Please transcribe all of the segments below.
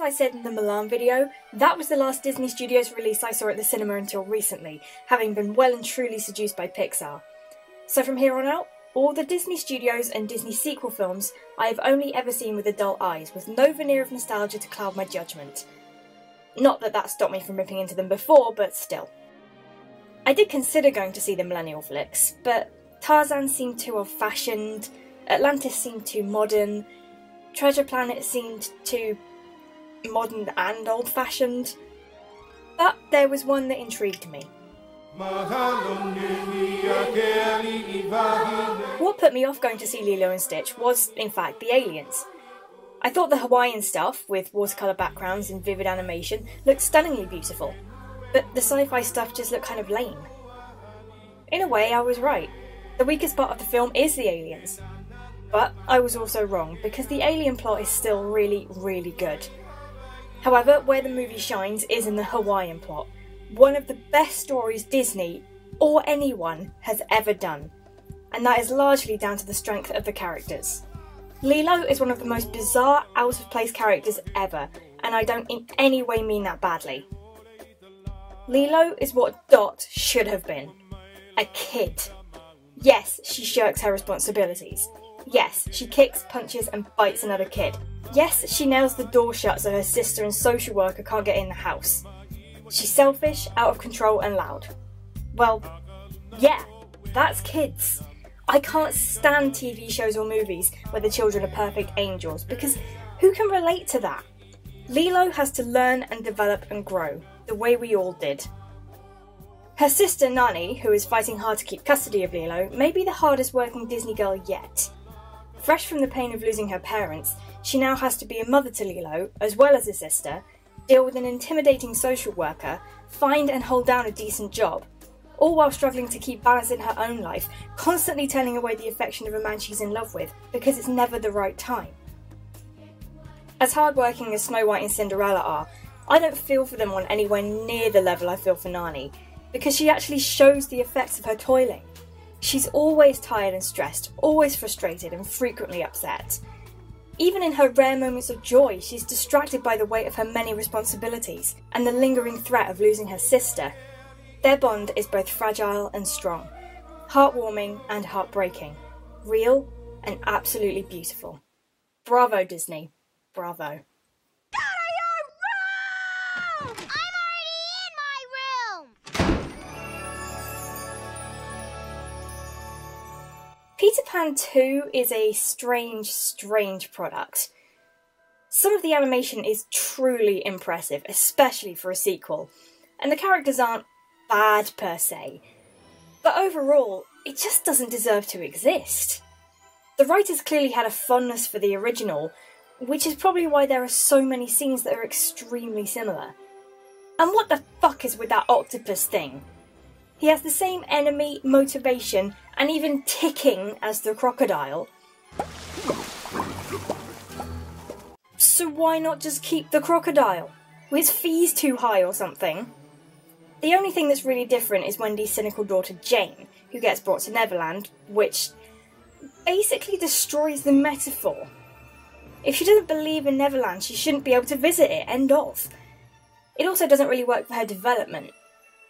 as I said in the Milan video, that was the last Disney Studios release I saw at the cinema until recently, having been well and truly seduced by Pixar. So from here on out, all the Disney Studios and Disney sequel films I have only ever seen with adult eyes, with no veneer of nostalgia to cloud my judgment. Not that that stopped me from ripping into them before, but still. I did consider going to see the millennial flicks, but Tarzan seemed too old-fashioned, Atlantis seemed too modern, Treasure Planet seemed too modern and old-fashioned, but there was one that intrigued me. What put me off going to see Lilo and Stitch was, in fact, the aliens. I thought the Hawaiian stuff, with watercolour backgrounds and vivid animation, looked stunningly beautiful, but the sci-fi stuff just looked kind of lame. In a way, I was right. The weakest part of the film is the aliens. But I was also wrong, because the alien plot is still really, really good. However, where the movie shines is in the Hawaiian plot. One of the best stories Disney, or anyone, has ever done. And that is largely down to the strength of the characters. Lilo is one of the most bizarre, out-of-place characters ever, and I don't in any way mean that badly. Lilo is what Dot should have been. A kid. Yes, she shirks her responsibilities. Yes, she kicks, punches and bites another kid. Yes, she nails the door shut so her sister and social worker can't get in the house. She's selfish, out of control and loud. Well, yeah, that's kids. I can't stand TV shows or movies where the children are perfect angels, because who can relate to that? Lilo has to learn and develop and grow, the way we all did. Her sister Nani, who is fighting hard to keep custody of Lilo, may be the hardest working Disney girl yet. Fresh from the pain of losing her parents, she now has to be a mother to Lilo, as well as a sister, deal with an intimidating social worker, find and hold down a decent job, all while struggling to keep balance in her own life, constantly turning away the affection of a man she's in love with, because it's never the right time. As hardworking as Snow White and Cinderella are, I don't feel for them on anywhere near the level I feel for Nani, because she actually shows the effects of her toiling. She's always tired and stressed, always frustrated and frequently upset. Even in her rare moments of joy, she's distracted by the weight of her many responsibilities and the lingering threat of losing her sister. Their bond is both fragile and strong, heartwarming and heartbreaking, real and absolutely beautiful. Bravo, Disney. Bravo. Peter Pan 2 is a strange product. Some of the animation is truly impressive, especially for a sequel, and the characters aren't bad per se, but overall, it just doesn't deserve to exist. The writers clearly had a fondness for the original, which is probably why there are so many scenes that are extremely similar. And what the fuck is with that octopus thing? He has the same enemy, motivation, and even ticking as the crocodile. So why not just keep the crocodile? Were his fees too high or something? The only thing that's really different is Wendy's cynical daughter Jane, who gets brought to Neverland, which basically destroys the metaphor. If she doesn't believe in Neverland, she shouldn't be able to visit it, end of. It also doesn't really work for her development.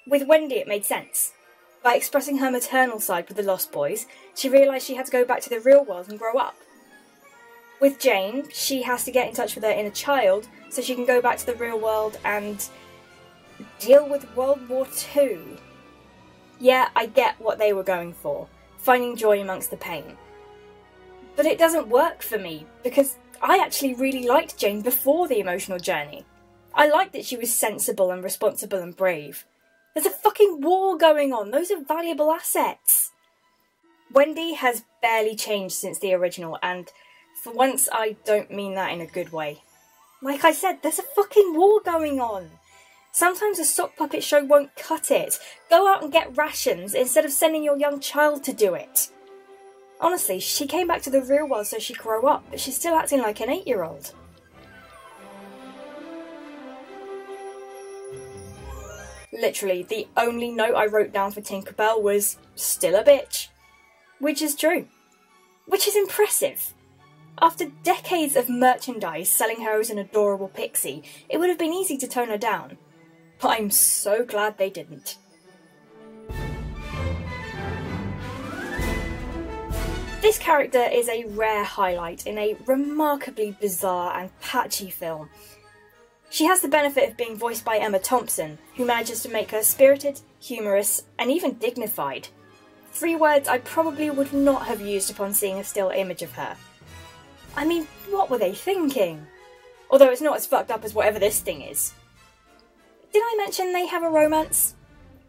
With Wendy it made sense. By expressing her maternal side with the Lost Boys, she realised she had to go back to the real world and grow up. With Jane, she has to get in touch with her inner child so she can go back to the real world and deal with World War II. Yeah, I get what they were going for, finding joy amongst the pain. But it doesn't work for me, because I actually really liked Jane before the emotional journey. I liked that she was sensible and responsible and brave. There's a fucking war going on, those are valuable assets. Wendy has barely changed since the original, and for once I don't mean that in a good way. Like I said, there's a fucking war going on. Sometimes a sock puppet show won't cut it. Go out and get rations instead of sending your young child to do it. Honestly, she came back to the real world so she'd grow up, but she's still acting like an 8-year-old. Literally, the only note I wrote down for Tinkerbell was, still a bitch. Which is true. Which is impressive. After decades of merchandise selling her as an adorable pixie, it would have been easy to tone her down. But I'm so glad they didn't. This character is a rare highlight in a remarkably bizarre and patchy film. She has the benefit of being voiced by Emma Thompson, who manages to make her spirited, humorous, and even dignified. 3 words I probably would not have used upon seeing a still image of her. I mean, what were they thinking? Although it's not as fucked up as whatever this thing is. Did I mention they have a romance?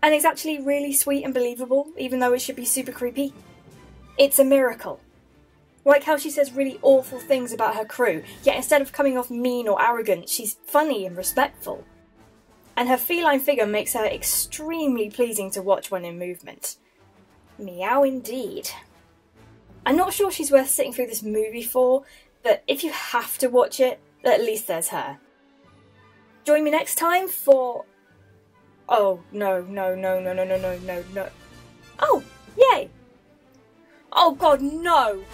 And it's actually really sweet and believable, even though it should be super creepy? It's a miracle. Like how she says really awful things about her crew, yet instead of coming off mean or arrogant, she's funny and respectful. And her feline figure makes her extremely pleasing to watch when in movement. Meow indeed. I'm not sure she's worth sitting through this movie for, but if you have to watch it, at least there's her. Join me next time for... Oh, no. Oh, yay! Oh god, no!